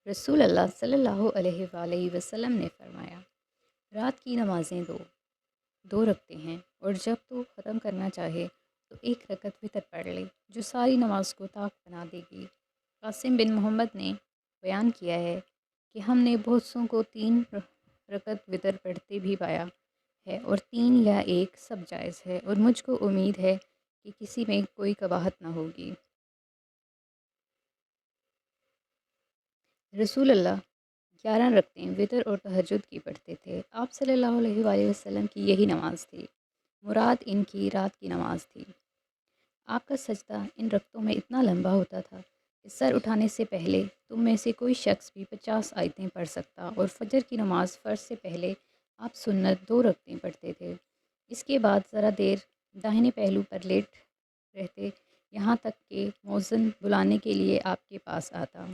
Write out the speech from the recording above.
رسول اللہ صلی اللہ علیہ وآلہ وسلم نے فرمایا، رات کی نمازیں دو رکھتے ہیں، اور جب تو ختم کرنا چاہے تو ایک رکعت وتر پڑھ لے جو ساری نماز کو طاق بنا دے گی۔ قاسم بن محمد نے بیان کیا ہے کہ ہم نے بہت سوں کو 3 رکعت وتر پڑھتے بھی پایا ہے، اور 3 یا 1 سب جائز ہے، اور مجھ کو امید ہے کہ کسی میں کوئی قباحت نہ ہوگی۔ رسول اللہ 11 رکعتیں وتر اور تہجد کی پڑھتے تھے۔ آپ صلی اللہ علیہ وآلہ وسلم کی یہی نماز تھی، مراد ان کی رات کی نماز تھی۔ آپ کا سجدہ ان رکعتوں میں اتنا لمبا ہوتا تھا کہ سر اٹھانے سے پہلے تم میں سے کوئی شخص بھی 50 آیتیں پڑھ سکتا، اور فجر کی نماز فرض سے پہلے آپ سنت 2 رکعتیں پڑھتے تھے۔ اس کے بعد ذرا دیر داہنے پہلو پر لیٹ رہتے، یہاں تک کہ مؤذن بلانے کے لیے آپ کے پاس آتا۔